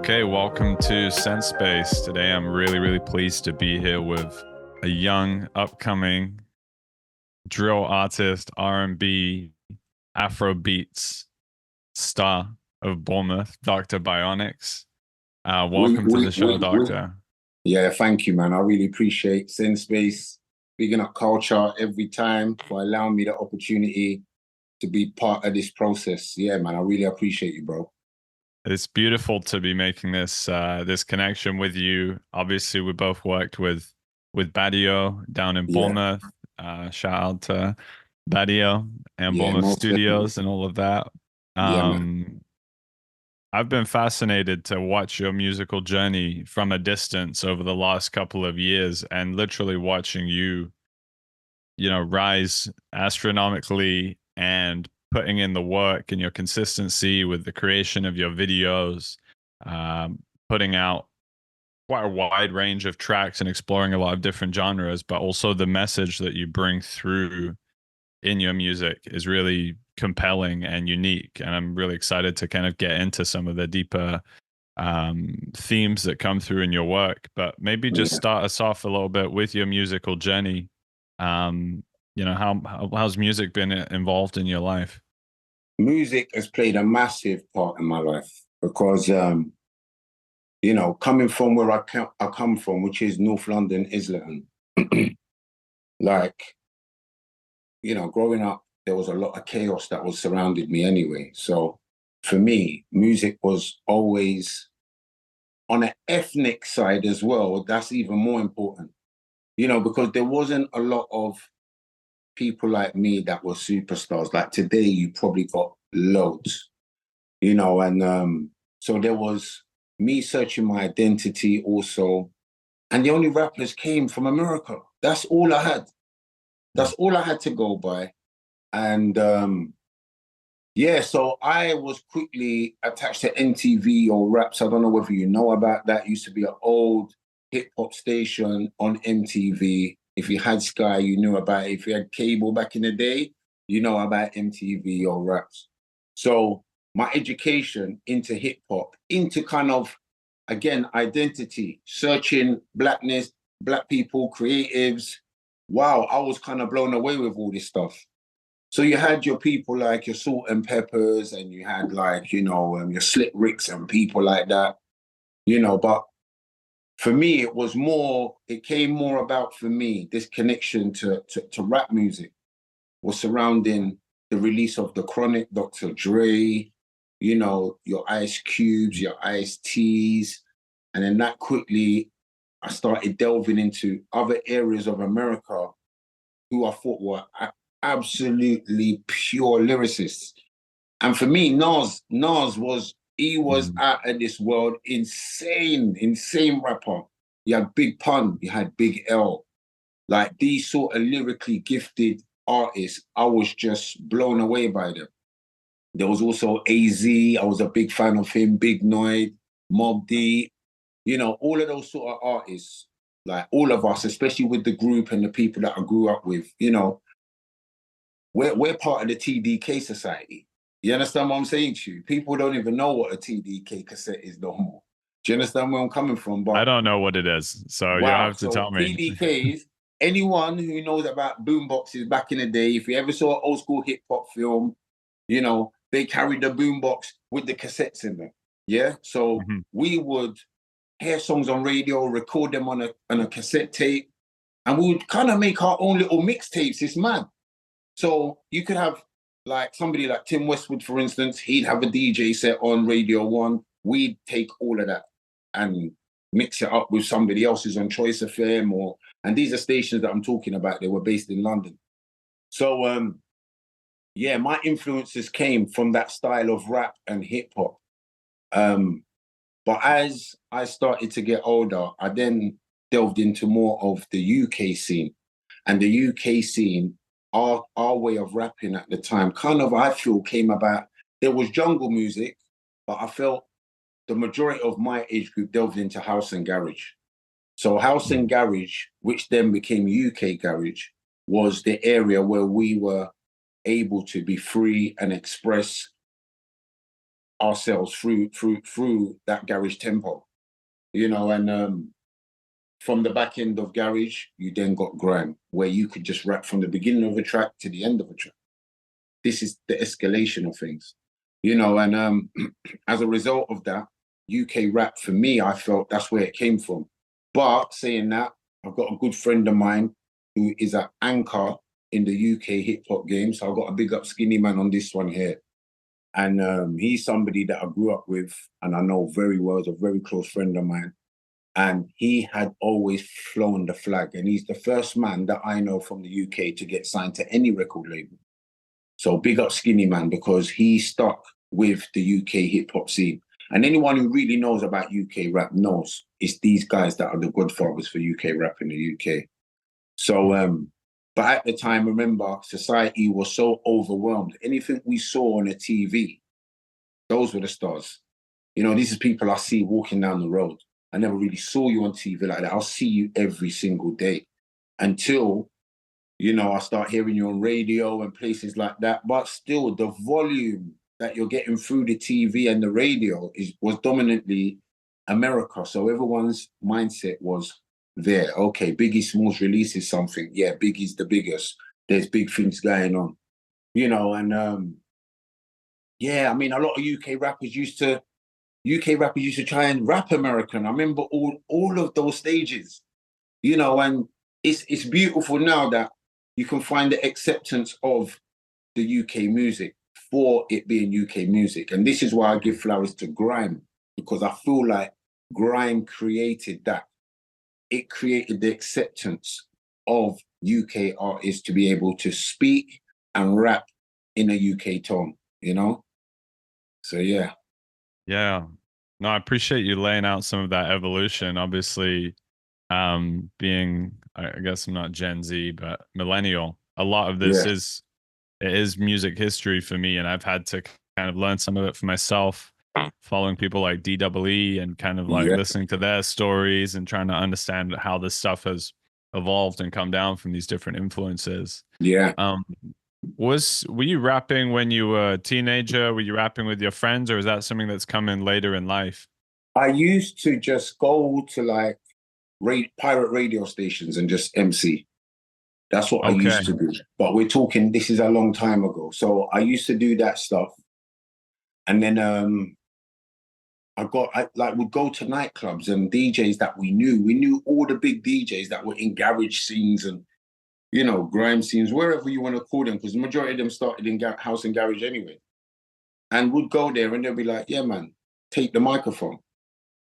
Okay, welcome to Sense Space. Today I'm really pleased to be here with a young, upcoming drill artist, R&B, Afro beats star of Bournemouth, Docta Bionix. We, Welcome to we, the show, we, we, Doctor. yeah, thank you, man. I really appreciate Sin Space, bigging up culture every time for allowing me the opportunity to be part of this process. Yeah, man, I really appreciate you, bro. It's beautiful to be making this connection with you. Obviously, we both worked with Badio down in Yeah, Bournemouth. Shout out to Badio and yeah, Bournemouth most definitely. Studios and all of that. Yeah, man. Um, I've been fascinated to watch your musical journey from a distance over the last couple of years, and literally watching you, rise astronomically and putting in the work and your consistency with the creation of your videos, putting out quite a wide range of tracks and exploring a lot of different genres, but also the message that you bring through in your music is really compelling and unique. And I'm really excited to kind of get into some of the deeper themes that come through in your work. But maybe just Yeah. start us off a little bit with your musical journey. Um, how's music been involved in your life? Music has played a massive part in my life because, coming from where I come from, which is North London, Islington, like, growing up, there was a lot of chaos that was surrounded me anyway. So for me, music was always on an ethnic side as well. That's even more important, because there wasn't a lot of people like me that were superstars. Like today, you probably got loads, and so there was me searching my identity also. And the only rappers came from America. That's all I had. That's all I had to go by. And yeah, so I was quickly attached to MTV or Raps. I don't know whether you know about that. It used to be an old hip hop station on MTV. If you had Sky, you knew about it. If you had cable back in the day, you know about MTV or Raps. So my education into hip hop, into kind of, again, identity, searching blackness, black people, creatives. Wow, I was kind of blown away with all this stuff. So you had your people like your Salt and Peppers, and you had like, your Slick Ricks and people like that, but for me, it came more about, for me, this connection to rap music was surrounding the release of The Chronic, Dr. Dre, your Ice Cubes, your Ice Teas. And then that quickly, I started delving into other areas of America who I thought were absolutely pure lyricists. And for me, he was Mhm. out of this world, insane rapper. You had Big Pun, you had Big L. Like these sort of lyrically gifted artists, I was just blown away by them. There was also AZ, I was a big fan of him, Big Noid, Mob D, all of those sort of artists, like all of us, especially with the group and the people that I grew up with, we're part of the TDK society. You understand what I'm saying to you? People don't even know what a TDK cassette is no more. Do you understand where I'm coming from? I But don't know what it is, so you'll wow, have to so tell me. TDKs, anyone who knows about boomboxes back in the day, if you ever saw an old school hip hop film, they carried the boombox with the cassettes in them. Yeah. So Mhm. we would hear songs on radio, record them on a cassette tape, and we would kind of make our own little mixtapes. It's mad. So you could have like somebody like Tim Westwood, for instance, he'd have a DJ set on Radio One. We'd take all of that and mix it up with somebody else's on Choice FM and these are stations that I'm talking about. They were based in London. So yeah, my influences came from that style of rap and hip hop. But as I started to get older, I then delved into more of the UK scene. And the UK scene, our way of rapping at the time, kind of, I feel, came about. There was jungle music, but I felt the majority of my age group delved into house and garage. So house and garage, which then became UK garage, was the area where we were able to be free and express ourselves through that garage tempo, you know, and from the back end of garage, you then got grime, where you could just rap from the beginning of a track to the end of a track. This is the escalation of things, you know, and as a result of that, UK rap for me, I felt that's where it came from. But saying that, I've got a good friend of mine who is an anchor in the UK hip hop game. So I've got a big up Skinny Man on this one here. And he's somebody that I grew up with and I know very well, is a very close friend of mine. And he had always flown the flag. And he's the first man that I know from the UK to get signed to any record label. So big up Skinny Man, because he stuck with the UK hip hop scene. And anyone who really knows about UK rap knows it's these guys that are the godfathers for UK rap in the UK. So, but at the time, remember, society was so overwhelmed. Anything we saw on the TV, those were the stars. You know, these are people I see walking down the road. I never really saw you on TV like that. I'll see you every single day until, you know, I start hearing you on radio and places like that. But still, the volume that you're getting through the TV and the radio was dominantly America. So everyone's mindset was there. Okay, Biggie Smalls releases something. Yeah, Biggie's the biggest. There's big things going on, you know. And yeah, I mean, a lot of UK rappers used to try and rap American. I remember all of those stages, you know. And it's beautiful now that you can find the acceptance of the UK music for it being UK music. And this is why I give flowers to grime, because I feel like grime created that. It created the acceptance of UK artists to be able to speak and rap in a UK tone, you know? So, yeah. Yeah. No, I appreciate you laying out some of that evolution. Obviously, being, I guess I'm not Gen Z, but millennial, a lot of this Yeah. is music history for me, and I've had to kind of learn some of it for myself, following people like DWE and kind of like Yeah. listening to their stories and trying to understand how this stuff has evolved and come down from these different influences. Yeah. Were you rapping when you were a teenager? Were you rapping with your friends, or is that something that's come in later in life? I used to just go to like pirate radio stations and just MC. That's what I Okay. used to do. But we're talking, this is a long time ago. So I used to do that stuff. And then I would go to nightclubs and DJs that we knew. We knew all the big DJs that were in garage scenes and, you know, grime scenes, wherever you want to call them, because the majority of them started in house and garage anyway. And we'd go there and they'll be like, yeah, man, take the microphone.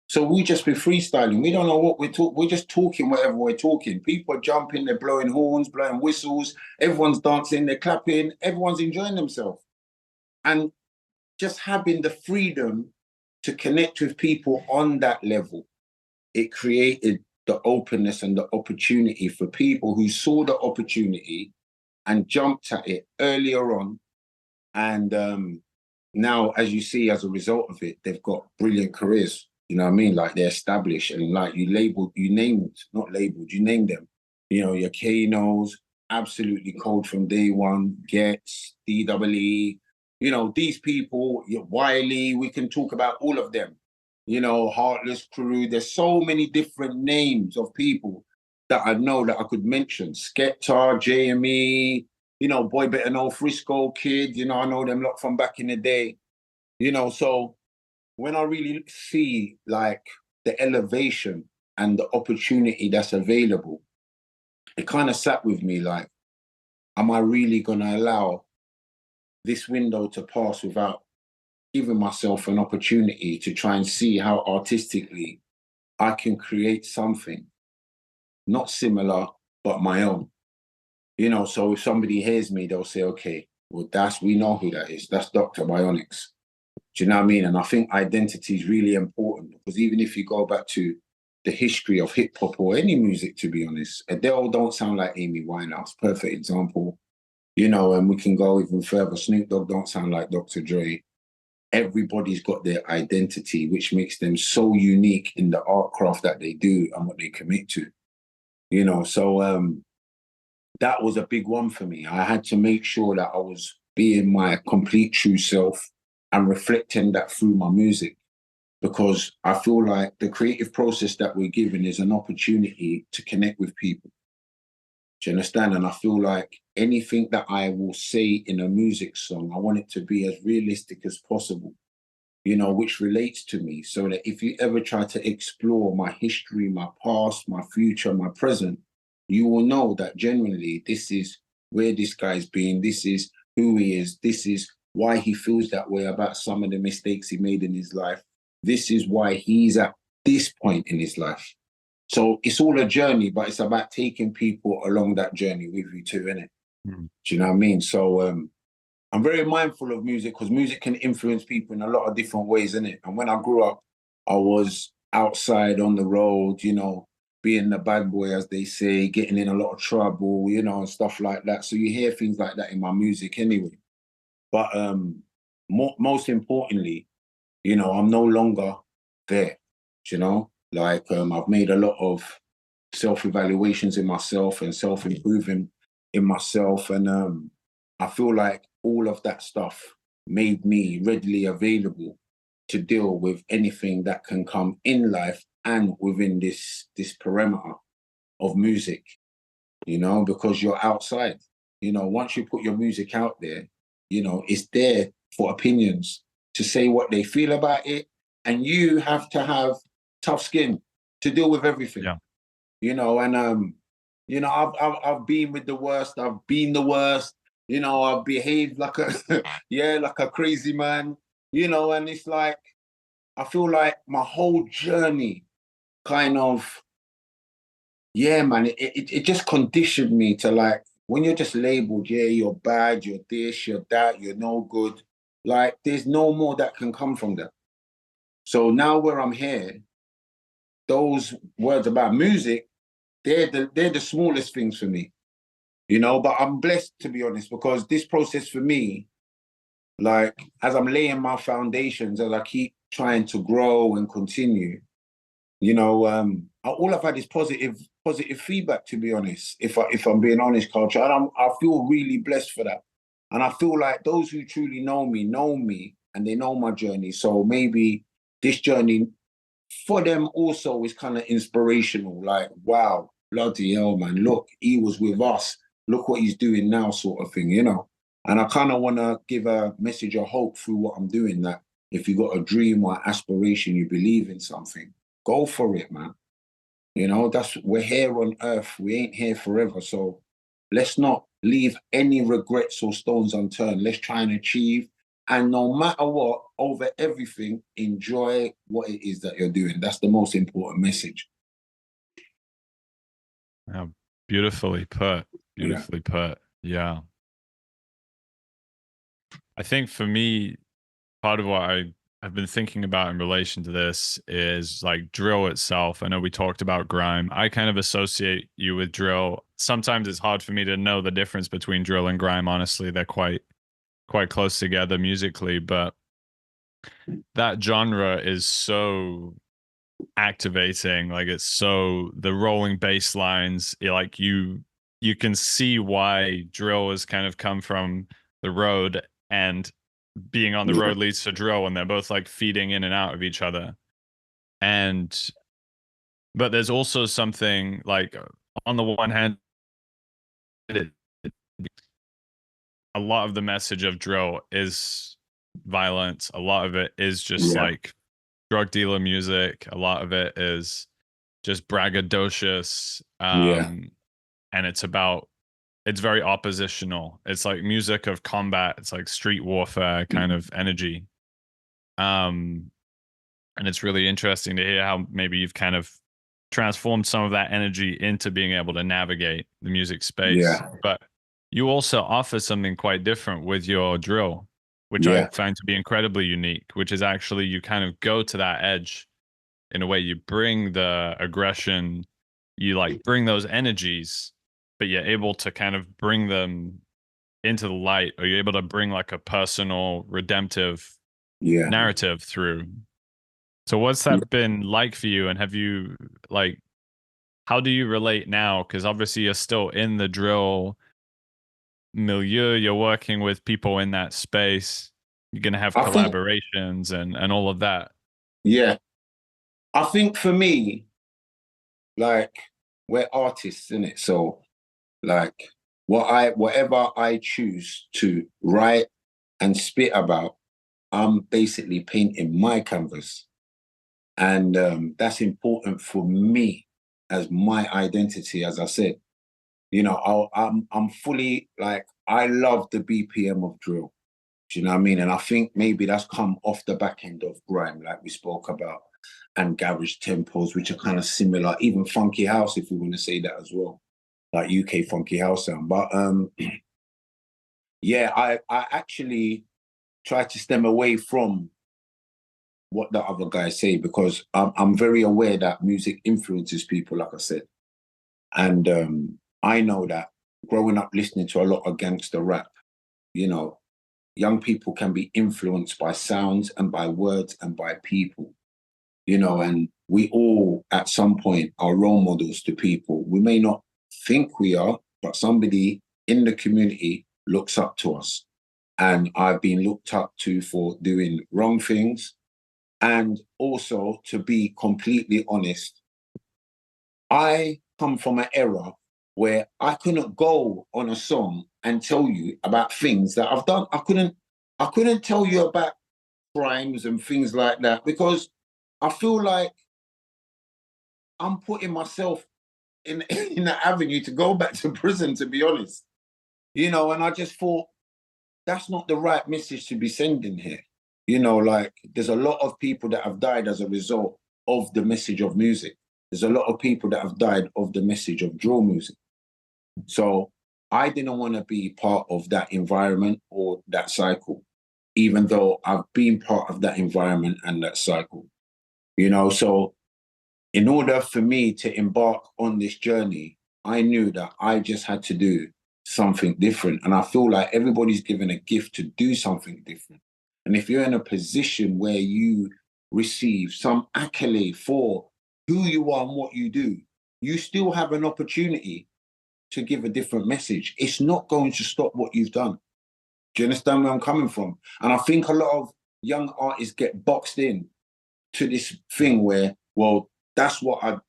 So we just be freestyling. We don't know what we're talking. We're just talking whatever we're talking. People are jumping, they're blowing horns, blowing whistles. Everyone's dancing, they're clapping. Everyone's enjoying themselves. And just having the freedom to connect with people on that level, it created the openness and the opportunity for people who saw the opportunity and jumped at it earlier on. And now, as you see, as a result of it, they've got brilliant careers. You know what I mean? Like they're established and like you named them. You know, your Kanos, absolutely cold from day one, Gets, DWE, you know, these people, Wiley, we can talk about all of them. You know, Heartless Crew, there's so many different names of people that I know that I could mention. Skepta, JME, you know, Boy Better Know, Frisco Kid, you know, I know them lot from back in the day. You know, so when I really see like the elevation and the opportunity that's available, it kind of sat with me like, am I really going to allow this window to pass without giving myself an opportunity to try and see how artistically I can create something not similar, but my own? You know, so if somebody hears me, they'll say, okay, well, we know who that is. That's Docta Bionix. Do you know what I mean? And I think identity is really important, because even if you go back to the history of hip hop or any music, to be honest, Adele don't sound like Amy Winehouse. Perfect example. You know, and we can go even further. Snoop Dogg don't sound like Dr. Dre. Everybody's got their identity, which makes them so unique in the art craft that they do and what they commit to. You know, so that was a big one for me. I had to make sure that I was being my complete true self, and reflecting that through my music, because I feel like the creative process that we're given is an opportunity to connect with people. Do you understand? And I feel like anything that I will say in a music song, I want it to be as realistic as possible, which relates to me. So that if you ever try to explore my history, my past, my future, my present, you will know that genuinely this is where this guy's been, this is who he is, this is why he feels that way about some of the mistakes he made in his life. This is why he's at this point in his life. So it's all a journey, but it's about taking people along that journey with you too, innit? Mm. Do you know what I mean? So I'm very mindful of music because music can influence people in a lot of different ways, innit? And when I grew up, I was outside on the road, being the bad boy, as they say, getting in a lot of trouble, and stuff like that. So you hear things like that in my music anyway. But most importantly, I'm no longer there, Like I've made a lot of self-evaluations in myself and self-improving in myself. And I feel like all of that stuff made me readily available to deal with anything that can come in life and within this perimeter of music, because you're outside. Once you put your music out there, it's there for opinions to say what they feel about it. And you have to have tough skin to deal with everything. Yeah. And I've been with the worst, I've been the worst, I've behaved like like a crazy man, and it's like I feel like my whole journey kind of, man, it just conditioned me to, like, when you're just labeled, you're bad, you're this, you're that, you're no good, like there's no more that can come from that. So now where I'm here, those words about music, they're the smallest things for me, but I'm blessed, to be honest, because this process for me, like, as I'm laying my foundations, as I keep trying to grow and continue, all I've had is positive feedback, to be honest. If I'm being honest, culture, and I feel really blessed for that. And I feel like those who truly know me, and they know my journey. So maybe this journey for them also is kind of inspirational. Like, wow, bloody hell, man! Look, he was with us. Look what he's doing now, sort of thing, And I kind of want to give a message of hope through what I'm doing. That if you got a dream or aspiration, you believe in something, go for it, man. We're here on earth. We ain't here forever. So let's not leave any regrets or stones unturned. Let's try and achieve. And no matter what, over everything, enjoy what it is that you're doing. That's the most important message. Yeah, beautifully put. Yeah. Beautifully put. Yeah. I think for me, part of what I've been thinking about in relation to this is like drill itself. I know we talked about grime. I kind of associate you with drill. Sometimes it's hard for me to know the difference between drill and grime. Honestly, they're quite close together musically, but that genre is so activating. Like, it's so, the rolling bass lines, like you can see why drill has kind of come from the road, and being on the Yeah. road leads to drill, and they're both like feeding in and out of each other. And but there's also something like, on the one hand, it, a lot of the message of drill is violence. A lot of it is just Yeah. like drug dealer music. A lot of it is just braggadocious. Yeah. And it's very oppositional. It's like music of combat. It's like street warfare kind of energy. Um, and it's really interesting to hear how maybe you've kind of transformed some of that energy into being able to navigate the music space. Yeah. But you also offer something quite different with your drill, which I Yeah. find to be incredibly unique, which is actually you kind of go to that edge in a way. You bring the aggression, you like bring those energies, but you're able to kind of bring them into the light, or you're able to bring like a personal redemptive Yeah. narrative through. So what's that been like for you? And have you, like, how do you relate now? Because obviously you're still in the drill milieu, you're working with people in that space. You're gonna have I think, collaborations and all of that. yeah, I think for me, like, we're artists, in it. So, like, whatever I choose to write and spit about, I'm basically painting my canvas. And that's important for me as my identity, as I said. You know, I'm fully like, I love the BPM of drill. Do you know what I mean? And I think maybe that's come off the back end of grime, like we spoke about, and garage tempos, which are kind of similar, even funky house, if we want to say that as well, like UK funky house sound. But yeah, I actually try to stem away from what the other guys say, because I'm very aware that music influences people, like I said. And I know that growing up listening to a lot of gangster rap, you know, young people can be influenced by sounds and by words and by people, you know, and we all at some point are role models to people. We may not think we are, but somebody in the community looks up to us. And I've been looked up to for doing wrong things. And also, to be completely honest, I come from an era where I couldn't go on a song and tell you about things that I've done. I couldn't tell you about crimes and things like that, because I feel like I'm putting myself in in that avenue to go back to prison, to be honest. You know, and I just thought that's not the right message to be sending here. You know, like, there's a lot of people that have died as a result of the message of music. There's a lot of people that have died of the message of drill music. So I didn't want to be part of that environment or that cycle, even though I've been part of that environment and that cycle. You know, so in order for me to embark on this journey, I knew that I just had to do something different. And I feel like everybody's given a gift to do something different. And if you're in a position where you receive some accolade for who you are and what you do, you still have an opportunity to give a different message. It's not going to stop what you've done. Do you understand where I'm coming from? And I think a lot of young artists get boxed in to this thing where, well, that's what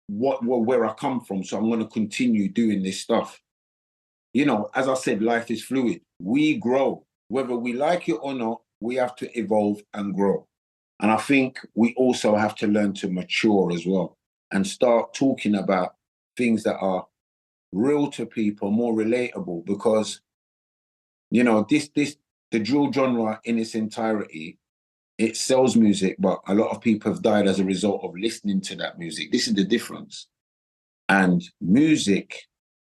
where I come from. So I'm going to continue doing this stuff. You know, as I said, life is fluid. We grow. Whether we like it or not, we have to evolve and grow. And I think we also have to learn to mature as well and start talking about things that are real to people, more relatable, because, you know, the drill genre in its entirety, it sells music, but a lot of people have died as a result of listening to that music. This is the difference. And music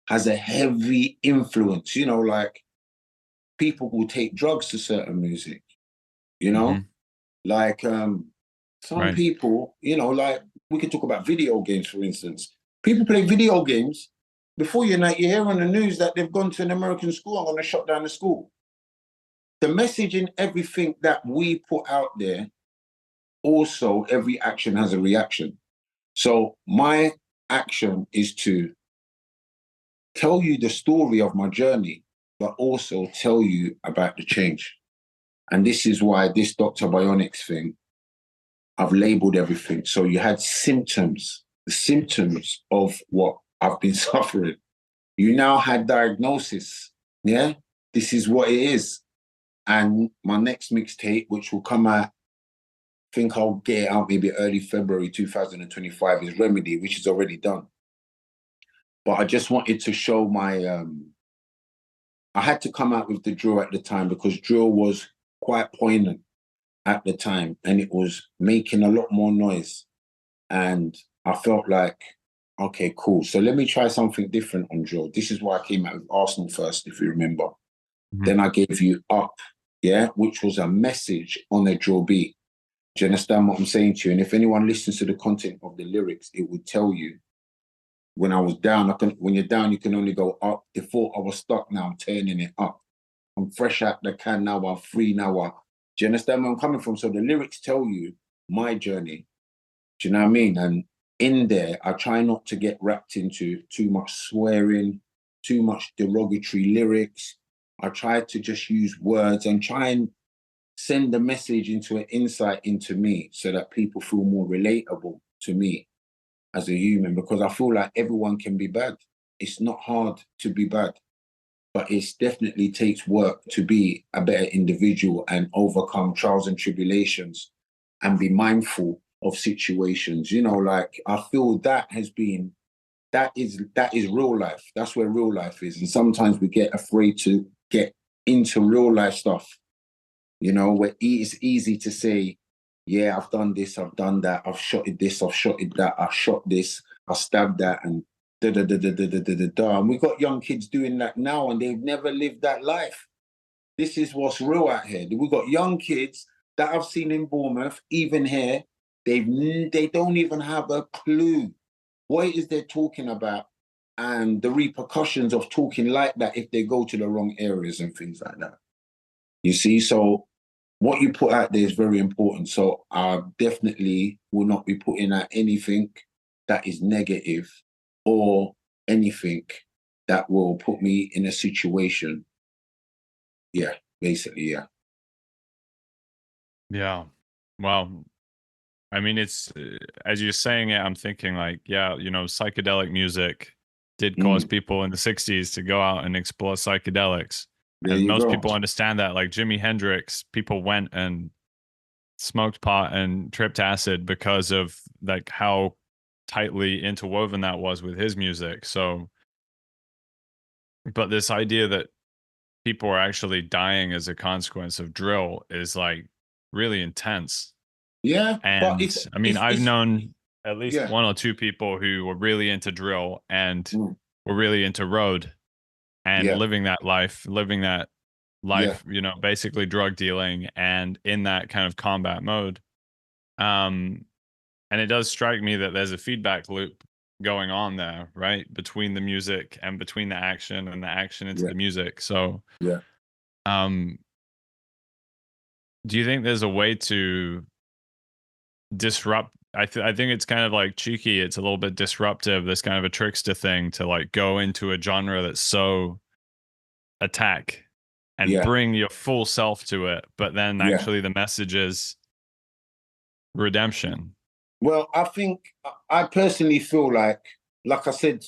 has a heavy influence, you know, like, people will take drugs to certain music, you know, Mm-hmm. like some Right. people, you know, like, we could talk about video games, for instance. People play video games. Before you know, you hear on the news that they've gone to an American school and going to shut down the school. The message in everything that we put out there, also, every action has a reaction. So my action is to tell you the story of my journey, but also tell you about the change. And this is why this Docta Bionix thing, I've labeled everything. So you had symptoms, the symptoms of what I've been suffering. You now had diagnosis. Yeah, this is what it is. And my next mixtape, which will come out, I think I'll get it out maybe early February 2025, is Remedy, which is already done. But I just wanted to show my, I had to come out with the drill at the time because drill was quite poignant at the time and it was making a lot more noise. And I felt like, okay, cool. So let me try something different on drill. This is why I came out with Arsenal first, if you remember. Mm-hmm. Then I gave you Up, yeah, which was a message on the drill beat. Do you understand what I'm saying to you? And if anyone listens to the content of the lyrics, it would tell you, when I was down, when you're down, you can only go up. Before I was stuck, now I'm turning it up. I'm fresh out the can now, I'm free now. Do you understand where I'm coming from? So the lyrics tell you my journey. Do you know what I mean? And in there, I try not to get wrapped into too much swearing, too much derogatory lyrics. I try to just use words and try and send a message into an insight into me so that people feel more relatable to me as a human, because I feel like everyone can be bad. It's not hard to be bad, but it definitely takes work to be a better individual and overcome trials and tribulations and be mindful of situations. You know, like I feel that has been, that is real life. That's where real life is. And sometimes we get afraid to get into real life stuff. You know, where it's easy to say, yeah, I've done this, I've done that, I've shotted this, I've shotted that, I've shot this, I stabbed that, and da da da da da da da da da. And we've got young kids doing that now, and they've never lived that life. This is what's real out here. We've got young kids that I've seen in Bournemouth, even here. They don't even have a clue what it is they're talking about and the repercussions of talking like that if they go to the wrong areas and things like that. You see, so what you put out there is very important. So I definitely will not be putting out anything that is negative or anything that will put me in a situation. Yeah, basically, yeah. Yeah. Well, I mean, it's as you're saying it, I'm thinking like, yeah, you know, psychedelic music did cause Mm, people in the 60s to go out and explore psychedelics. there And you most go. people understand that. Like Jimi Hendrix, people went and smoked pot and tripped acid because of like how tightly interwoven that was with his music. So, but this idea that people are actually dying as a consequence of drill is like really intense. Yeah, but And I mean, I've it's known at least yeah. one or two people who were really into drill and Mm, were really into road and yeah, living that life, yeah, you know, basically drug dealing and in that kind of combat mode. Um, and it does strike me that there's a feedback loop going on there, right? Between the music and between the action and the action into yeah, the music. So, yeah. um, do you think there's a way to disrupt? I think it's kind of like cheeky. It's a little bit disruptive. This kind of a trickster thing to like go into a genre that's so attack and Yeah, bring your full self to it, but then yeah. actually the message is redemption. Well, I think I personally feel like I said,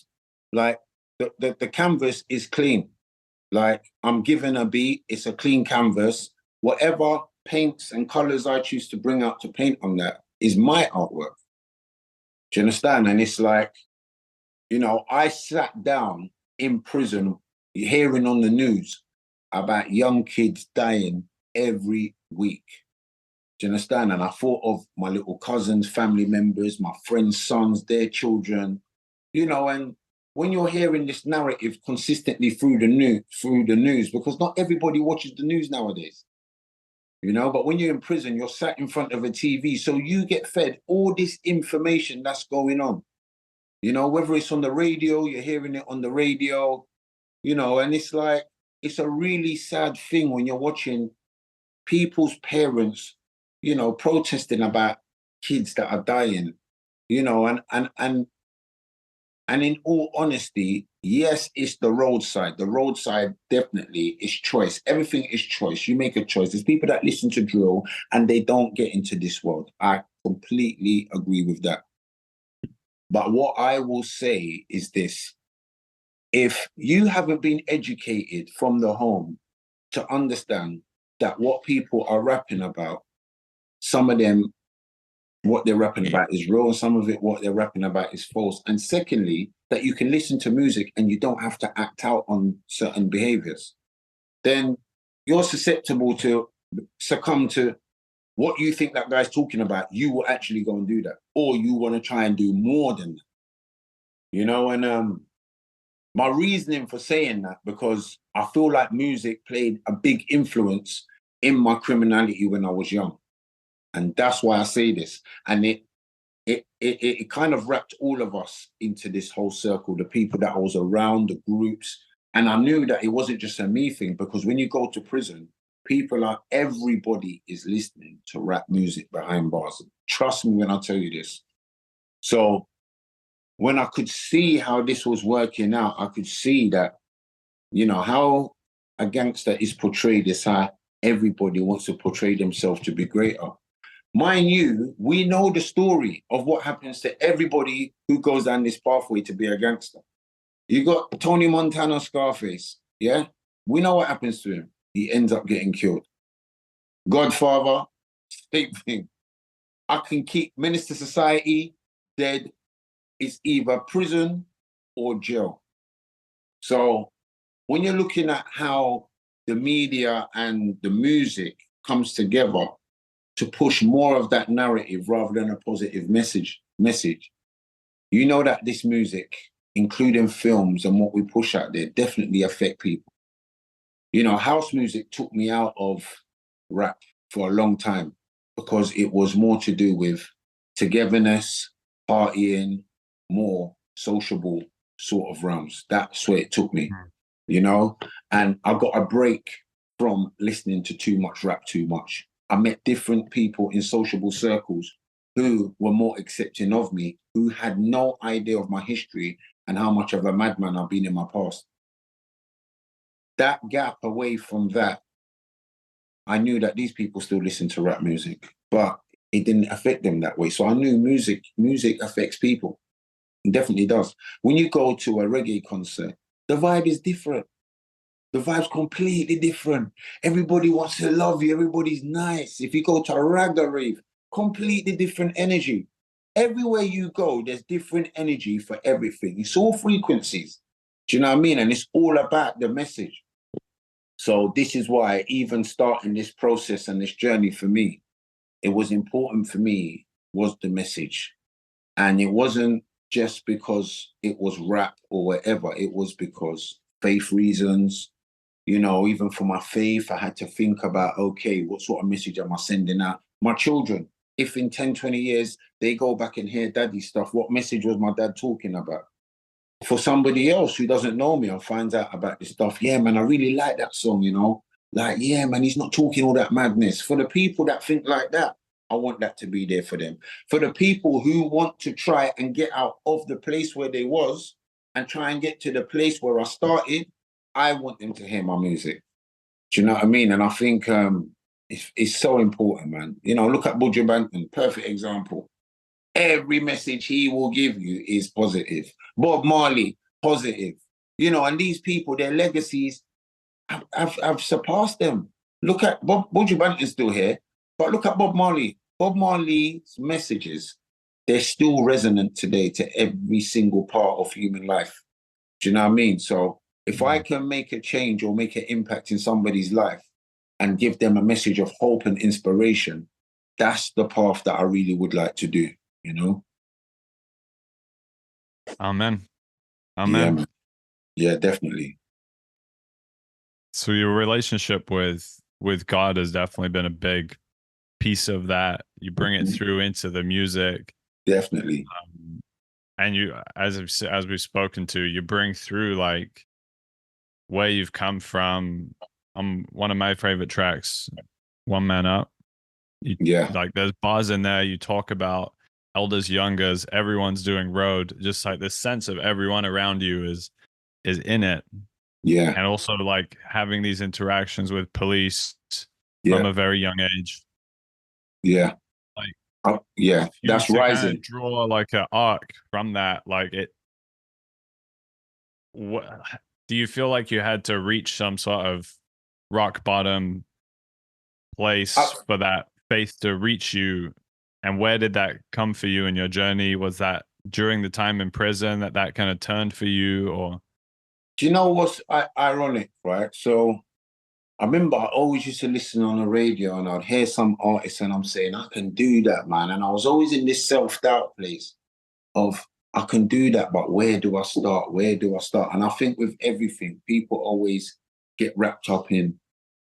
like the canvas is clean. Like I'm given a beat, it's a clean canvas. Whatever paints and colors I choose to bring out to paint on that is my artwork. Do you understand? And it's like, you know, I sat down in prison hearing on the news about young kids dying every week. Do you understand? And I thought of my little cousins, family members, my friends' sons, their children, you know, and when you're hearing this narrative consistently through the news, because not everybody watches the news nowadays, you know, but when you're in prison, you're sat in front of a TV. So you get fed all this information that's going on. You know, whether it's on the radio, you're hearing it on the radio, you know, and it's like it's a really sad thing when you're watching people's parents, you know, protesting about kids that are dying, you know, and in all honesty, yes, it's the roadside. The roadside definitely is choice. Everything is choice. You make a choice. There's people that listen to drill and they don't get into this world. I completely agree with that. But what I will say is this: if you haven't been educated from the home to understand that what people are rapping about, some of them, what they're rapping about is real, and some of it, what they're rapping about is false. And secondly, that you can listen to music and you don't have to act out on certain behaviors, then you're susceptible to succumb to what you think that guy's talking about. You will actually go and do that, or you want to try and do more than that, you know? And my reasoning for saying that, because I feel like music played a big influence in my criminality when I was young. And that's why I say this. And it kind of wrapped all of us into this whole circle, the people that I was around, the groups. And I knew that it wasn't just a me thing, because when you go to prison, everybody is listening to rap music behind bars. Trust me when I tell you this. So when I could see how this was working out, I could see that, you know, how a gangster is portrayed is how everybody wants to portray themselves to be greater. Mind you, we know the story of what happens to everybody who goes down this pathway to be a gangster. You got Tony Montana, Scarface, yeah? We know what happens to him. He ends up getting killed. Godfather, same thing. I can keep Minister Society dead. It's either prison or jail. So when you're looking at how the media and the music comes together to push more of that narrative rather than a positive message, you know that this music, including films and what we push out there, definitely affect people. You know, house music took me out of rap for a long time because it was more to do with togetherness, partying, more sociable sort of realms. That's where it took me, you know? And I got a break from listening to too much rap too much. I met different people in sociable circles who were more accepting of me, who had no idea of my history and how much of a madman I've been in my past. That gap away from that, I knew that these people still listen to rap music, but it didn't affect them that way. So I knew music affects people. It definitely does. When you go to a reggae concert, the vibe is different. The vibe's completely different. Everybody wants to love you. Everybody's nice. If you go to a ragga rave, completely different energy. Everywhere you go, there's different energy for everything. It's all frequencies. Do you know what I mean? And it's all about the message. So this is why even starting this process and this journey for me, it was important for me was the message. And it wasn't just because it was rap or whatever. It was because faith reasons, you know, even for my faith, I had to think about, okay, what sort of message am I sending out? My children, if in 10, 20 years, they go back and hear daddy stuff, what message was my dad talking about? For somebody else who doesn't know me and finds out about this stuff, yeah, man, I really like that song, you know? Like, yeah, man, he's not talking all that madness. For the people that think like that, I want that to be there for them. For the people who want to try and get out of the place where they was and try and get to the place where I started, I want them to hear my music. Do you know what I mean? And I think it's so important, man. You know, look at Buju Banton, perfect example. Every message he will give you is positive. Bob Marley, positive. You know, and these people, their legacies have surpassed them. Look at Buju Banton's still here, but look at Bob Marley. Bob Marley's messages, they're still resonant today to every single part of human life. Do you know what I mean? So if I can make a change or make an impact in somebody's life and give them a message of hope and inspiration, that's the path that I really would like to do, you know? Amen. Yeah, Amen. man. Yeah, definitely. So your relationship with God has definitely been a big piece of that. You bring it through into the music. Definitely. And you, as we've spoken to, you bring through like where you've come from. One of my favorite tracks, One Man Up. You, Yeah. like there's bars in there. You talk about elders, youngers, everyone's doing road. Just like this sense of everyone around you is in it. Yeah. And also like having these interactions with police from Yeah. a very young age. Yeah. Like yeah. if you That's to kind of rising. draw like an arc from that, like it, what do you feel like you had to reach some sort of rock bottom place for that faith to reach you? And where did that come for you in your journey? Was that during the time in prison that kind of turned for you, or? Do you know what's ironic, right? So I remember I always used to listen on the radio and I'd hear some artists and I'm saying, I can do that, man. And I was always in this self-doubt place of, I can do that, but where do I start? Where do I start? And I think with everything, people always get wrapped up in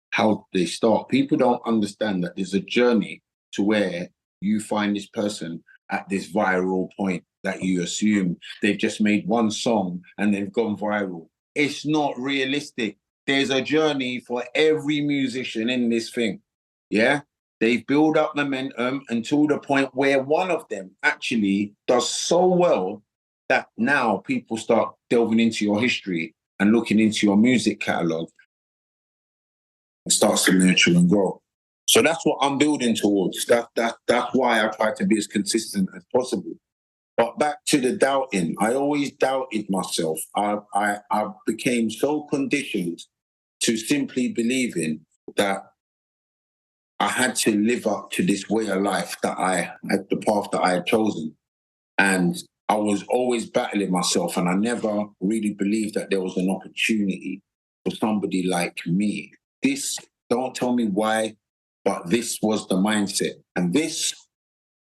how they start. People don't understand that there's a journey to where you find this person at this viral point that you assume they've just made one song and they've gone viral. It's not realistic. There's a journey for every musician in this thing. Yeah. They build up momentum until the point where one of them actually does so well that now people start delving into your history and looking into your music catalog. It starts to nurture and grow. So that's what I'm building towards. That's why I try to be as consistent as possible. But back to the doubting, I always doubted myself. I became so conditioned to simply believing that I had to live up to this way of life that the path that I had chosen. And I was always battling myself, and I never really believed that there was an opportunity for somebody like me. This, don't tell me why, but this was the mindset. And this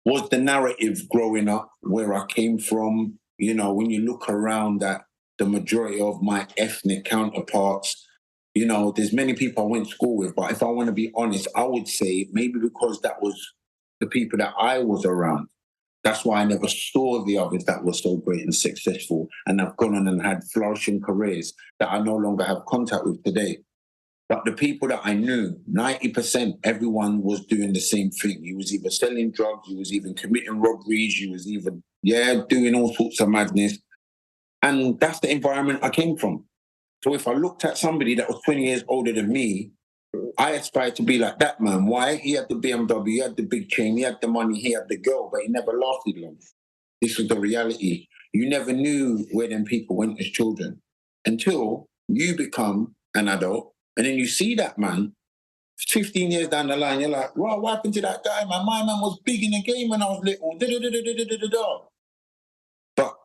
was the narrative growing up, where I came from. You know, when you look around at the majority of my ethnic counterparts, you know, there's many people I went to school with, but if I want to be honest, I would say maybe because that was the people that I was around. That's why I never saw the others that were so great and successful and have gone on and had flourishing careers that I no longer have contact with today. But the people that I knew, 90%, everyone was doing the same thing. You was either selling drugs, you was even committing robberies, you was even, doing all sorts of madness. And that's the environment I came from. So if I looked at somebody that was 20 years older than me, I aspired to be like that man. Why? He had the BMW, he had the big chain, he had the money, he had the girl, but he never lasted long. This was the reality. You never knew where them people went as children until you become an adult, and then you see that man 15 years down the line. You're like, wow, what happened to that guy, man? My man was big in the game when I was little. But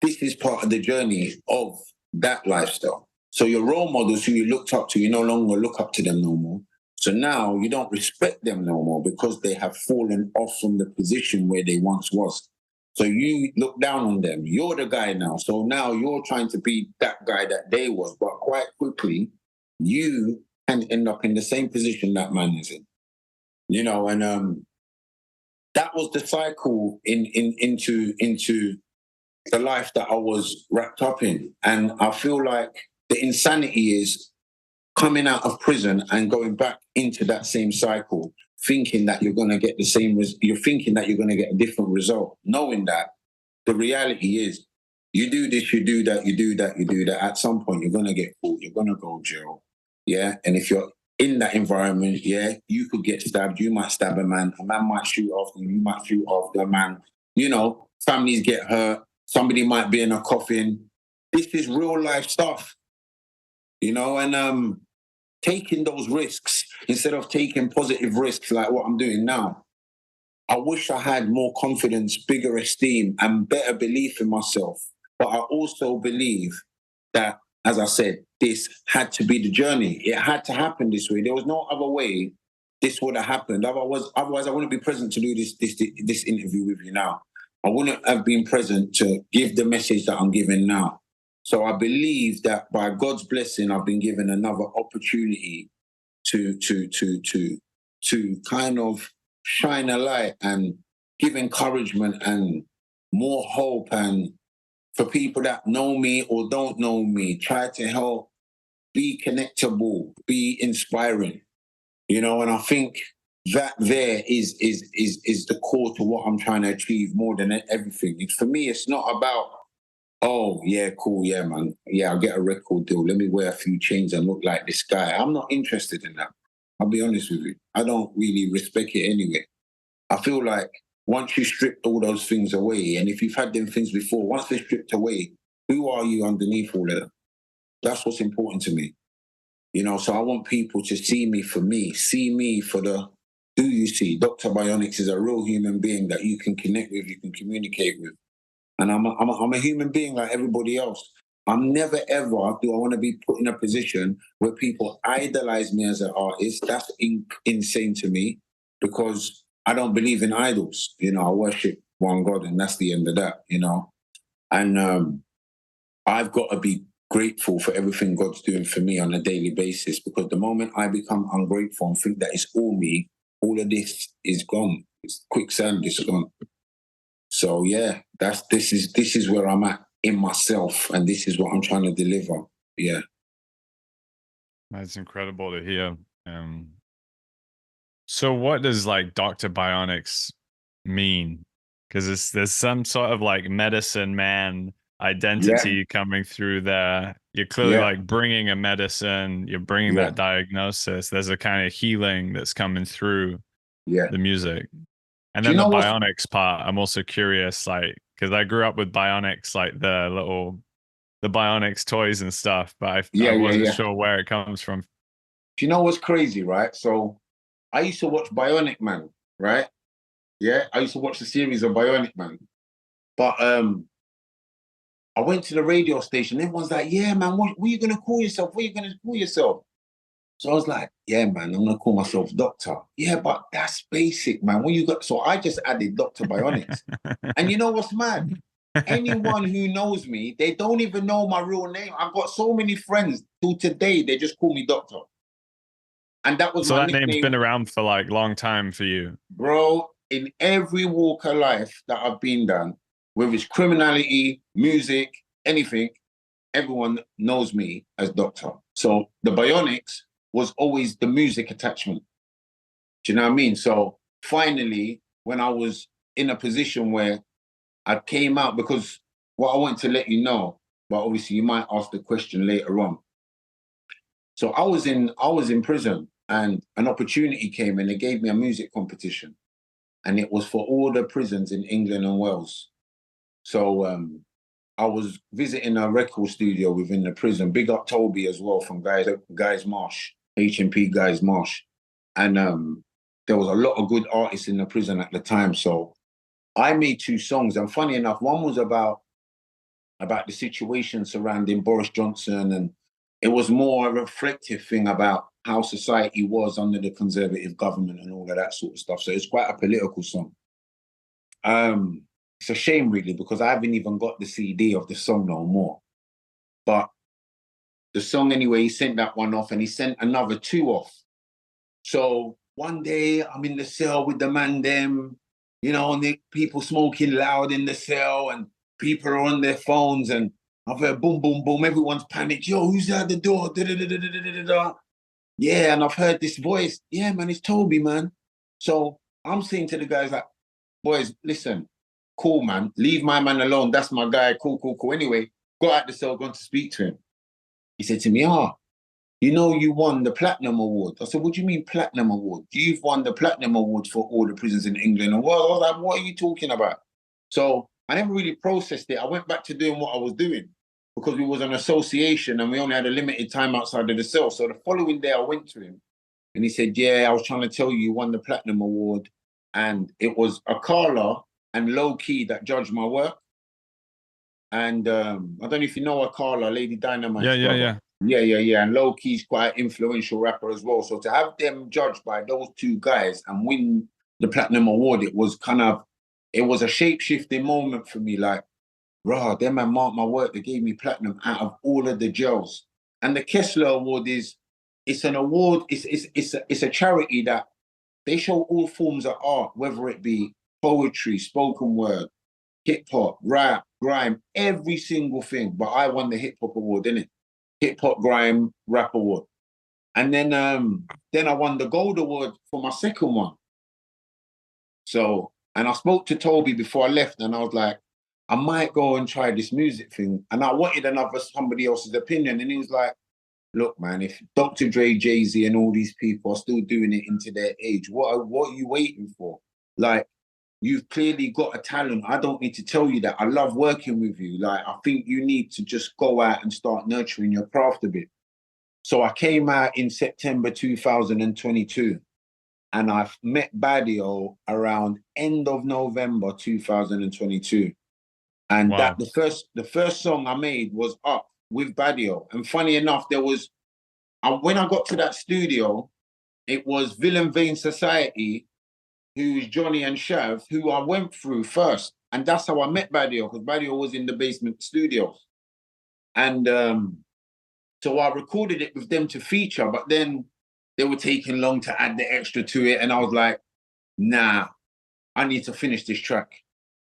this is part of the journey of that lifestyle. So your role models who you looked up to, you no longer look up to them no more. So now you don't respect them no more because they have fallen off from the position where they once was. So you look down on them. You're the guy now. So now you're trying to be that guy that they was. But quite quickly, you can end up in the same position that man is in. You know, and that was the cycle into the life that I was wrapped up in. And I feel like the insanity is coming out of prison and going back into that same cycle, thinking that you're going to get the same, you're thinking that you're going to get a different result, knowing that the reality is you do this, you do that, you do that, you do that. At some point, you're going to get caught, you're going to go to jail. Yeah. And if you're in that environment, you could get stabbed. You might stab a man might shoot after you might shoot after a man. You know, families get hurt. Somebody might be in a coffin. This is real life stuff, you know, and taking those risks instead of taking positive risks like what I'm doing now. I wish I had more confidence, bigger esteem, and better belief in myself. But I also believe that, as I said, this had to be the journey. It had to happen this way. There was no other way this would have happened. Otherwise, I wouldn't be present to do this interview with you now. I wouldn't have been present to give the message that I'm giving now. So I believe that by God's blessing, I've been given another opportunity to kind of shine a light and give encouragement and more hope, and for people that know me or don't know me, try to help be connectable, be inspiring, you know. And I think that there is the core to what I'm trying to achieve more than everything. For me, it's not about, oh yeah, cool, yeah, man, yeah, I'll get a record deal, let me wear a few chains and look like this guy. I'm not interested in that. I'll be honest with you. I don't really respect it anyway. I feel like once you strip all those things away, and if you've had them things before, once they're stripped away, who are you underneath all of that? That's what's important to me. You know, so I want people to see me for the who you see. Docta Bionix is a real human being that you can connect with, you can communicate with. And I'm a human being like everybody else. I'm never ever do I want to be put in a position where people idolize me as an artist. That's insane to me, because I don't believe in idols. You know, I worship one God, and that's the end of that. You know, and I've got to be grateful for everything God's doing for me on a daily basis. Because the moment I become ungrateful and think that it's all me, all of this is gone. It's quicksand. It's gone. So yeah, this is where I'm at in myself, and this is what I'm trying to deliver. Yeah, That's incredible to hear. So what does like Doctor Bionix mean? Because there's some sort of like medicine man yeah, identity coming through there. You're clearly Yeah, like bringing a medicine, you're bringing yeah, that diagnosis. There's a kind of healing that's coming through yeah. the music. And Do you then the know what's Bionics part, I'm also curious, like, because I grew up with Bionics, like the Bionics toys and stuff, but I yeah, yeah, wasn't yeah. sure where it comes from. Do you know what's crazy, right? So I used to watch Bionic Man, right? Yeah, I used to watch the series of Bionic Man. But I went to the radio station. Everyone's like, "Yeah, man, what are you gonna call yourself? What are you gonna call yourself?" So I was like, "Yeah, man, I'm gonna call myself Doctor." Yeah, but that's basic, man. What you got? So I just added Doctor Bionix. And you know what's mad? Anyone who knows me, they don't even know my real name. I've got so many friends till today, they just call me Doctor. And that was So my that name's nickname, been around for like long time for you. bro. In every walk of life that I've been down, whether it's criminality, music, anything, everyone knows me as Doctor. So the Bionics was always the music attachment. Do you know what I mean? So finally, when I was in a position where I came out, because what I want to let you know, but obviously you might ask the question later on. So I was in prison, and an opportunity came and they gave me a music competition, and it was for all the prisons in England and Wales. So I was visiting a record studio within the prison. Big up Toby as well from Guys Marsh, HMP Guys Marsh, and there was a lot of good artists in the prison at the time. So I made two songs, and funny enough, one was about the situation surrounding Boris Johnson, and it was more a reflective thing about how society was under the Conservative government and all of that sort of stuff. So it's quite a political song. It's a shame, really, because I haven't even got the CD of the song no more. But the song, anyway, he sent that one off, and he sent another two off. So one day I'm in the cell with the man them, and the people smoking loud in the cell, and people are on their phones, and I've heard boom, boom, boom. Everyone's panicked. Yo, who's at the door? Da, da, da, da, da, da, da. Yeah, and I've heard this voice. Yeah, man, it's Toby, man. So I'm saying to the guys like, boys, listen, cool, man. Leave my man alone. That's my guy. Cool, cool, cool. Anyway, got out the cell, gone to speak to him. He said to me, you won the Platinum Award. I said, what do you mean Platinum Award? You've won the Platinum Award for all the prisons in England and Wales. I was like, what are you talking about? So I never really processed it. I went back to doing what I was doing because we was an association and we only had a limited time outside of the cell. So the following day I went to him and he said, yeah, I was trying to tell you won the Platinum Award. And it was Akala and Low Key that judged my work. And I don't know if you know Akala, Lady Yeah, Dynamite's yeah, brother. yeah. Yeah, yeah, yeah. And Low Key's quite an influential rapper as well. So to have them judged by those two guys and win the Platinum Award, it was a shape-shifting moment for me. Like, rah, them man marked my work. They gave me platinum out of all of the jails. And the Koestler Award it's an award, it's a charity that they show all forms of art, whether it be poetry, spoken word, hip hop, rap, grime, every single thing. But I won the hip hop award, didn't it? Hip hop, grime, rap award. And then I won the gold award for my second one. So, and I spoke to Toby before I left, and I was like, I might go and try this music thing. And I wanted somebody else's opinion. And he was like, look, man, if Dr. Dre, Jay-Z, and all these people are still doing it into their age, what are you waiting for? Like, you've clearly got a talent. I don't need to tell you that. I love working with you. Like, I think you need to just go out and start nurturing your craft a bit. So I came out in September 2022, and I met Badio around end of November 2022. And Wow. the first song I made was Up with Badio. And funny enough, when I got to that studio, it was Villain Vein Society, who's Johnny and Shav, who I went through first. And that's how I met Badio, because Badio was in the basement studios. And so I recorded it with them to feature, but then they were taking long to add the extra to it. And I was like, nah, I need to finish this track.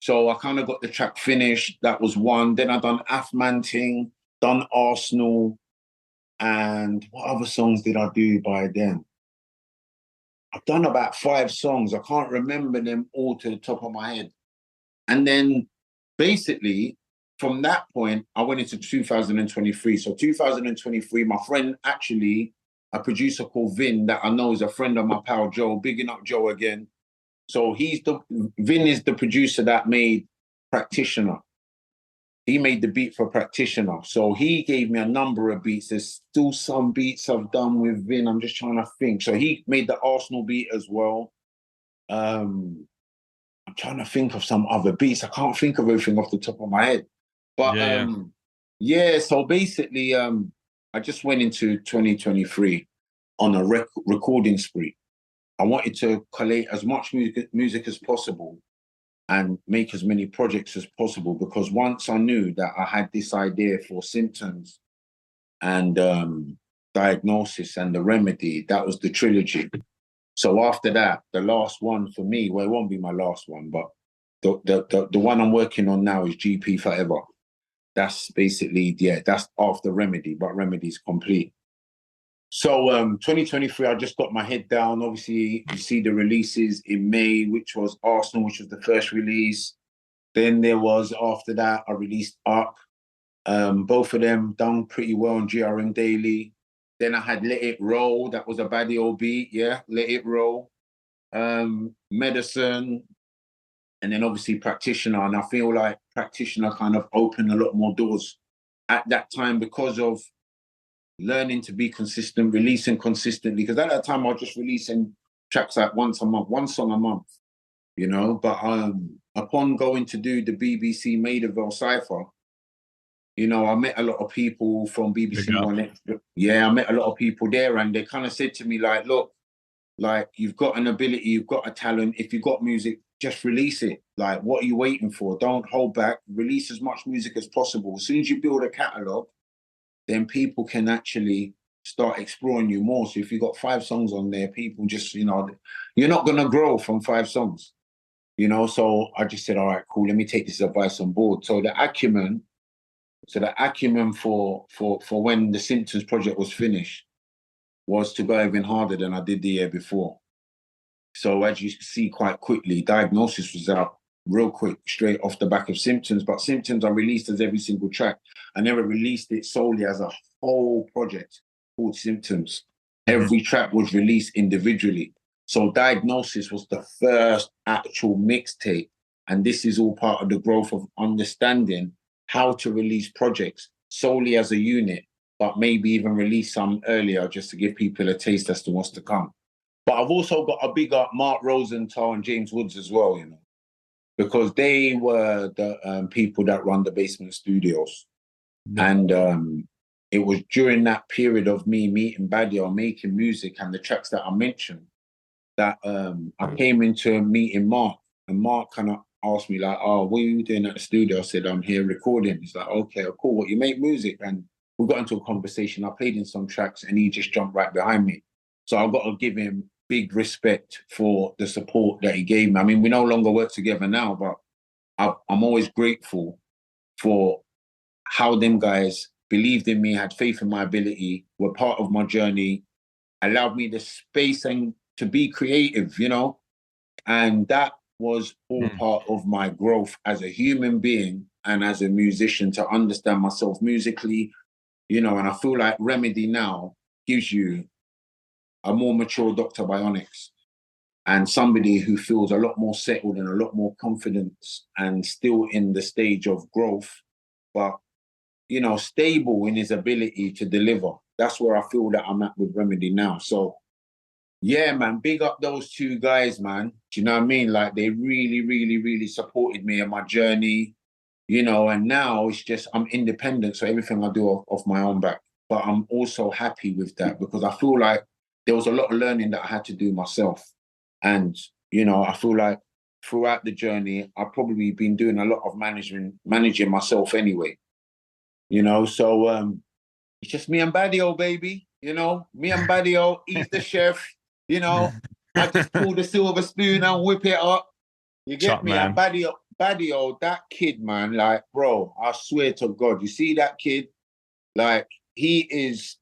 So I kind of got the track finished. That was one. Then I done Afman Ting, done Arsenal. And what other songs did I do by then? I've done about 5 songs. I can't remember them all to the top of my head. And then basically from that point, I went into 2023. So 2023, my friend, actually, a producer called Vin that I know is a friend of my pal Joe, bigging up Joe again. So Vin is the producer that made Practitioner. He made the beat for Practitioner. So he gave me a number of beats. There's still some beats I've done with Vin. I'm just trying to think. So he made the Arsenal beat as well. I'm trying to think of some other beats. I can't think of everything off the top of my head. But so basically, I just went into 2023 on a recording spree. I wanted to collate as much music as possible and make as many projects as possible, because once I knew that I had this idea for Symptoms and Diagnosis and The Remedy, that was the trilogy. So after that, the last one for me, well, it won't be my last one, but the one I'm working on now is GP Forever. That's basically, that's after Remedy, but Remedy's complete. So 2023, I just got my head down. Obviously, you see the releases in May, which was Arsenal, which was the first release. Then there was, after that, I released Up. Both of them done pretty well on GRM Daily. Then I had Let It Roll. That was a Badio beat, Let It Roll. Medicine. And then obviously Practitioner. And I feel like Practitioner kind of opened a lot more doors at that time because of learning to be consistent, releasing consistently. Because at that time, I was just releasing tracks like once a month, one song a month, But upon going to do the BBC Maidaville Cypher, I met a lot of people from BBC One Extra. Yeah, I met a lot of people there, and they kind of said to me, like, look, like, you've got an ability, you've got a talent. If you've got music, just release it. Like, what are you waiting for? Don't hold back. Release as much music as possible. As soon as you build a catalogue, then people can actually start exploring you more. So if you've got 5 songs on there, people just, you're not going to grow from 5 songs, So I just said, all right, cool, let me take this advice on board. So the acumen for when the Symptoms project was finished was to go even harder than I did the year before. So as you see quite quickly, Diagnosis was out real quick, straight off the back of Symptoms. But Symptoms I released as every single track. I never released it solely as a whole project called Symptoms. Mm-hmm. Every track was released individually. So Diagnosis was the first actual mixtape. And this is all part of the growth of understanding how to release projects solely as a unit, but maybe even release some earlier just to give people a taste as to what's to come. But I've also got a big up Mark Rosenthal and James Woods as well, because they were the people that run the Basement Studios. Yeah. And it was during that period of me meeting Badio, making music and the tracks that I mentioned, that I came into meeting Mark, and Mark kind of asked me like, oh, what are you doing at the studio? I said, I'm here recording. He's like, okay, cool. What, you make music? And we got into a conversation. I played in some tracks and he just jumped right behind me. So I've got to give him big respect for the support that he gave me. I mean, we no longer work together now, but I'm always grateful for how them guys believed in me, had faith in my ability, were part of my journey, allowed me the space and to be creative, and that was all part of my growth as a human being and as a musician, to understand myself musically, and I feel like Remedy now gives you a more mature Docta Bionix and somebody who feels a lot more settled and a lot more confidence and still in the stage of growth, but, stable in his ability to deliver. That's where I feel that I'm at with Remedy now. So, yeah, man, big up those 2 guys, man. Do you know what I mean? Like, they really, really, really supported me in my journey, and now it's just, I'm independent. So everything I do off my own back. But I'm also happy with that because I feel like there was a lot of learning that I had to do myself. And, I feel like throughout the journey, I've probably been doing a lot of managing myself anyway, So it's just me and Badio, baby, me and Badio, he's the chef, I just pull the silver spoon and whip it up. You get Chop, me? Man. And Badio, that kid, man, like, bro, I swear to God, you see that kid? Like, he is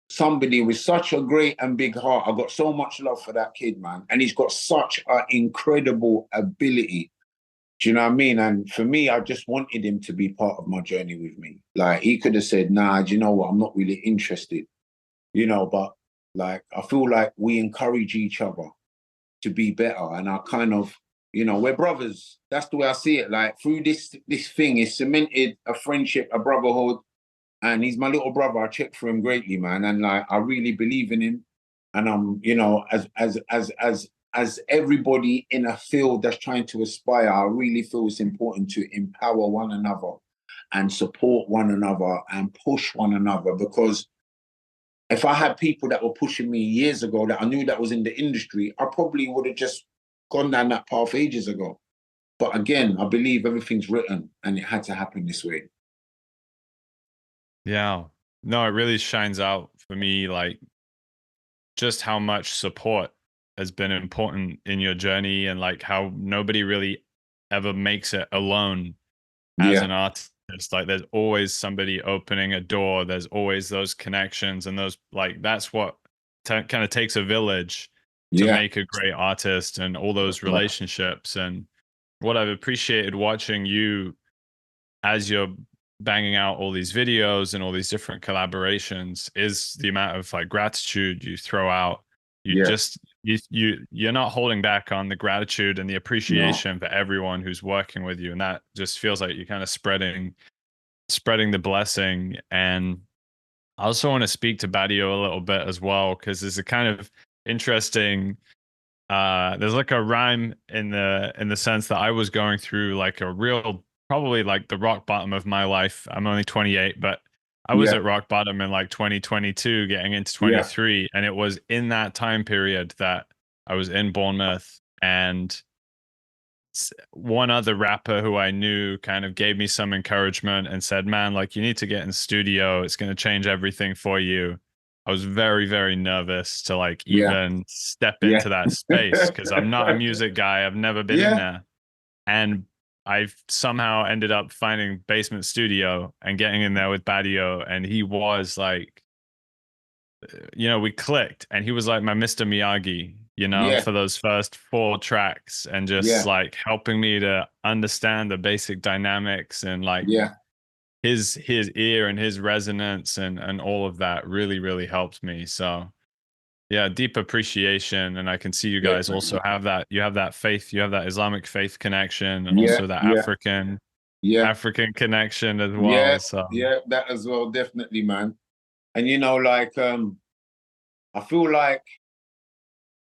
somebody with such a great and big heart. I've got so much love for that kid, man. And he's got such an incredible ability. Do you know what I mean? And for me, I just wanted him to be part of my journey with me. Like he could have said, nah, do you know what? I'm not really interested, you know, but like I feel like we encourage each other to be better. And I kind of, you know, we're brothers. That's the way I see it. Like through this thing, it's cemented a friendship, a brotherhood. And he's my little brother. I check for him greatly, man. And like I really believe in him. And I'm, you know, as everybody in a field that's trying to aspire, I really feel it's important to empower one another and support one another and push one another. Because if I had people that were pushing me years ago that I knew that was in the industry, I probably would have just gone down that path ages ago. But again, I believe everything's written and it had to happen this way. Yeah. No, it really shines out for me, like just how much support has been important in your journey, and like how nobody really ever makes it alone as Yeah, an artist. Like there's always somebody opening a door. There's always those connections, and those, like, that's what kind of takes a village to yeah, make a great artist, and all that's those right. relationships. And what I've appreciated watching you as you're banging out all these videos and all these different collaborations is the amount of like gratitude you throw out. You Yeah, just you're not holding back on the gratitude and the no, appreciation for everyone who's working with you, and that just feels like you're kind of spreading the blessing. And I also want to speak to Badio a little bit as well, because there's a kind of interesting there's like a rhyme in the sense that I was going through like a real, probably like the rock bottom of my life. I'm only 28, but I was yeah, at rock bottom in like 2022 getting into yeah, 23, and it was in that time period that I was in Bournemouth. And one other rapper who I knew kind of gave me some encouragement and said, "Man, like you need to get in the studio. It's going to change everything for you." I was very, very nervous to like yeah, even step yeah. into that space because I'm not a music guy. I've never been in Yeah, there. And I've somehow ended up finding Basement Studio and getting in there with Badio. And he was like, we clicked, and he was like my Mr. Miyagi, yeah, for those first four tracks, and just yeah, like helping me to understand the basic dynamics, and like yeah, his ear and his resonance and all of that really, really helped me. So yeah, deep appreciation. And I can see you guys also definitely. have that. You have that faith, you have that Islamic faith connection, and Yeah, also that yeah, yeah, African connection as yeah, well. So yeah, that as well, definitely, man. And you know, like, I feel like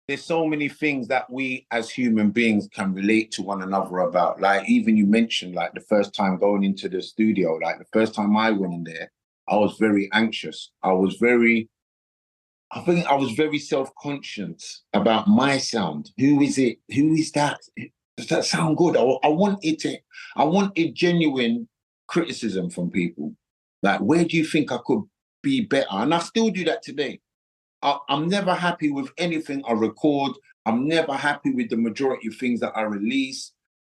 there's so many things that we as human beings can relate to one another about. Like, even you mentioned, like, the first time going into the studio, like, the first time I went in there, I was very anxious. I think I was very self-conscious about my sound. Who is it? Who is that? Does that sound good? I wanted genuine criticism from people. Like, where do you think I could be better? And I still do that today. I'm never happy with anything I record. I'm never happy with the majority of things that I release.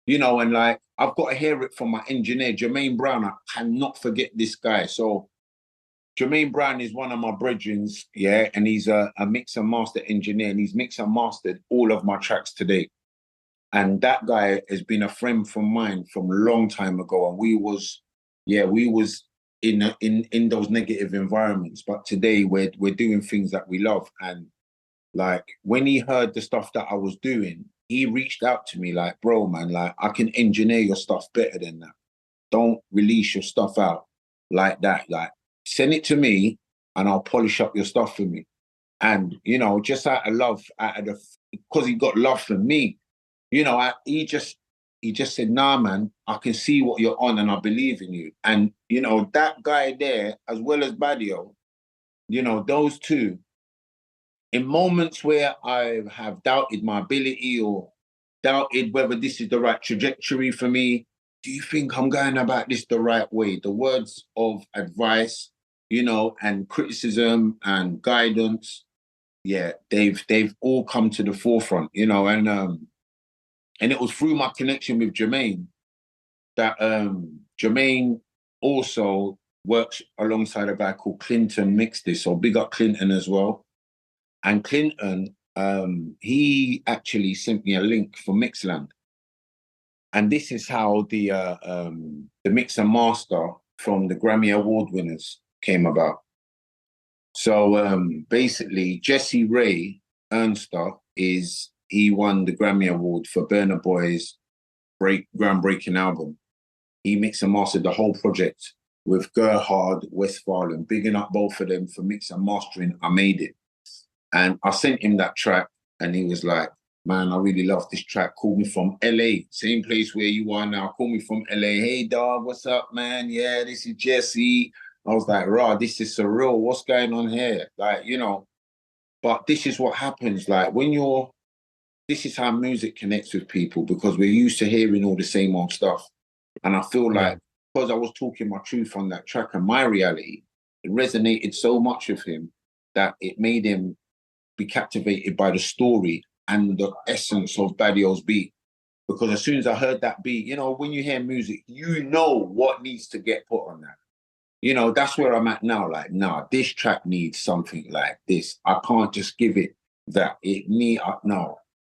You know, and like I've got to hear it from my engineer, Jermaine Brown. I cannot forget this guy. So Jermaine Brown is one of my brethren, yeah, and he's a mix and master engineer, and he's mixed and mastered all of my tracks today. And that guy has been a friend from mine from a long time ago, and we was in those negative environments. But today we're doing things that we love, and like when he heard the stuff that I was doing, he reached out to me like, bro, man, like I can engineer your stuff better than that. Don't release your stuff out like that. Like send it to me and I'll polish up your stuff for me. And you know, just out of love, because he got love for me, you know, he just said, nah, man, I can see what you're on and I believe in you. And you know, that guy there, as well as Badio, you know, those two, in moments where I have doubted my ability or doubted whether this is the right trajectory for me, do you think I'm going about this the right way? The words of advice, you know, and criticism and guidance, yeah, they've all come to the forefront, you know, and it was through my connection with Jermaine that Jermaine also works alongside a guy called Clinton Mixed This, so big up Clinton as well. And Clinton, he actually sent me a link for Mixland. And this is how the mix and master from the Grammy Award winners came about. So basically, Jesse Ray Ernster he won the Grammy Award for Burna Boy's groundbreaking album. He mixed and mastered the whole project with Gerhard Westphalen, bigging up both of them for mix and mastering. I made it. And I sent him that track, and he was like, man, I really love this track. Call me from LA, same place where you are now. Call me from LA. Hey, dog, what's up, man? Yeah, this is Jesse. I was like, rah, this is surreal. What's going on here? Like, you know, but this is what happens. Like, this is how music connects with people, because we're used to hearing all the same old stuff. And I feel like, because I was talking my truth on that track and my reality, it resonated so much with him that it made him be captivated by the story and the essence of Badio's beat. Because as soon as I heard that beat, you know, when you hear music, you know what needs to get put on that. You know, that's where I'm at now. Like, nah, this track needs something like this. I can't just give it that.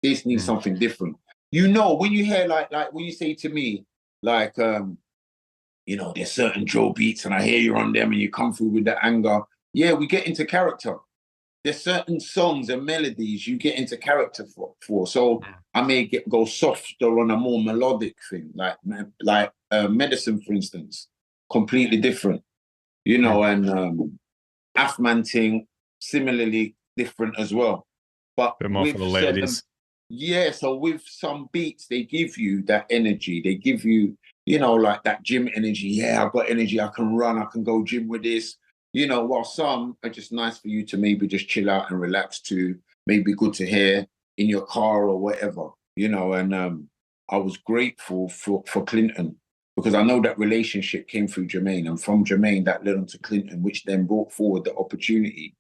This needs something different. You know, when you hear like when you say to me, like, you know, there's certain drill beats and I hear you on them and you come through with the anger. Yeah, we get into character. There's certain songs and melodies you get into character for. So I may go softer on a more melodic thing, like Medicine, for instance, completely different. You know, and Afman Ting, similarly different as well. But bit more for the ladies. So with some beats, they give you that energy. They give you, you know, like that gym energy. Yeah, I've got energy. I can run. I can go gym with this. You know, while some are just nice for you to maybe just chill out and relax to, maybe good to hear in your car or whatever, you know. And I was grateful for Clinton, because I know that relationship came through Jermaine, and from Jermaine that led on to Clinton, which then brought forward the opportunity,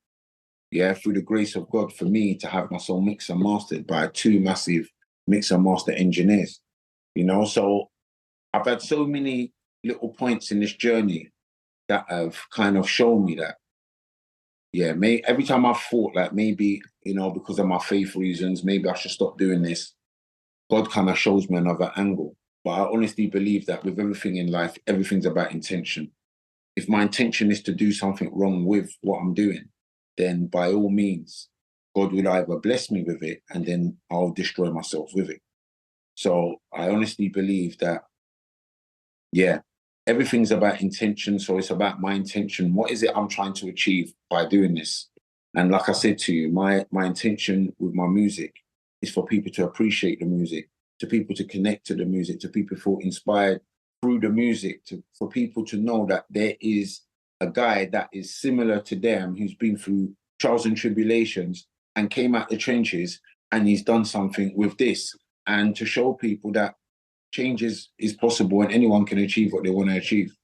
through the grace of God, for me to have my song mixed and mastered by two massive mix and master engineers, you know. So I've had so many little points in this journey that have kind of shown me that, every time I've thought like maybe, you know, because of my faith reasons, maybe I should stop doing this, God kind of shows me another angle. But I honestly believe that with everything in life, everything's about intention. If my intention is to do something wrong with what I'm doing, then by all means, God will either bless me with it and then I'll destroy myself with it. So I honestly believe that, everything's about intention. So it's about my intention. What is it I'm trying to achieve by doing this? And like I said to you, my intention with my music is for people to appreciate the music, to people to connect to the music, to people feel inspired through the music, for people to know that there is a guy that is similar to them, who's been through trials and tribulations and came out the trenches, and he's done something with this, and to show people that change is possible and anyone can achieve what they want to achieve.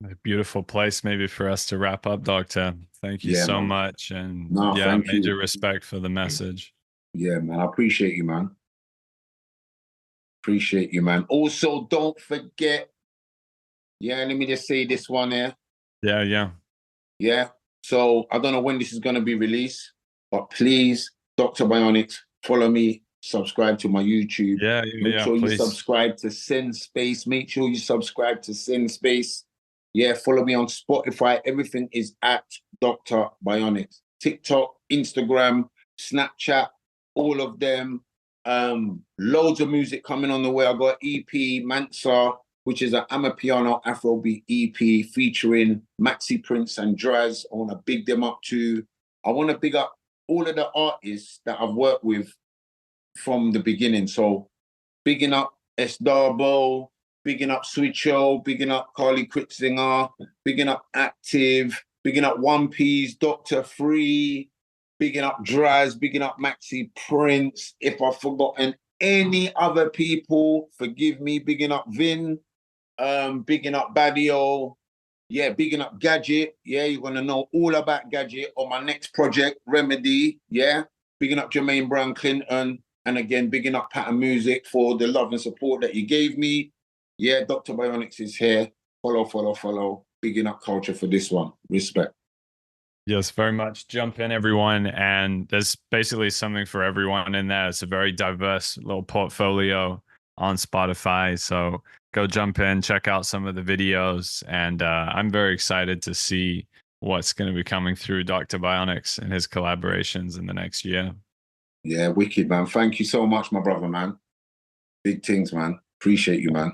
A beautiful place maybe for us to wrap up, Doctor. Thank you so much. And major respect for the message. Yeah, man. I appreciate you, man. Appreciate you, man. Also, don't forget, let me just say this one here. Yeah. So I don't know when this is going to be released, but please, Docta Bionix, follow me, subscribe to my YouTube. Make sure you subscribe to Send Space. Make sure you subscribe to Send Space. Follow me on Spotify. Everything is at Docta Bionix. TikTok, Instagram, Snapchat, all of them. Loads of music coming on the way. I got EP Mansa, which is an Amapiano Afrobeat EP featuring Maxi Prince and Draz. I want to big them up too. I want to big up all of the artists that I've worked with from the beginning. So bigging up S. Darbo, bigging up Switcho, bigging up Carly Kritzinger, bigging up Active, bigging up One Piece, Dr. Free, bigging up Draz, bigging up Maxi Prince. If I've forgotten any other people, forgive me. Bigging up Vin, bigging up Badio, bigging up Gadget. You're gonna know all about Gadget on my next project, Remedy. Bigging up Jermaine Brown Clinton, and again, bigging up Pattern Music for the love and support that you gave me. Docta Bionix is here. Follow. Bigging up culture for this one. Respect. Yes, very much. Jump in, everyone. And there's basically something for everyone in there. It's a very diverse little portfolio on Spotify. So go jump in, check out some of the videos. And I'm very excited to see what's going to be coming through Docta Bionix and his collaborations in the next year. Yeah, wicked, man. Thank you so much, my brother, man. Big things, man. Appreciate you, man.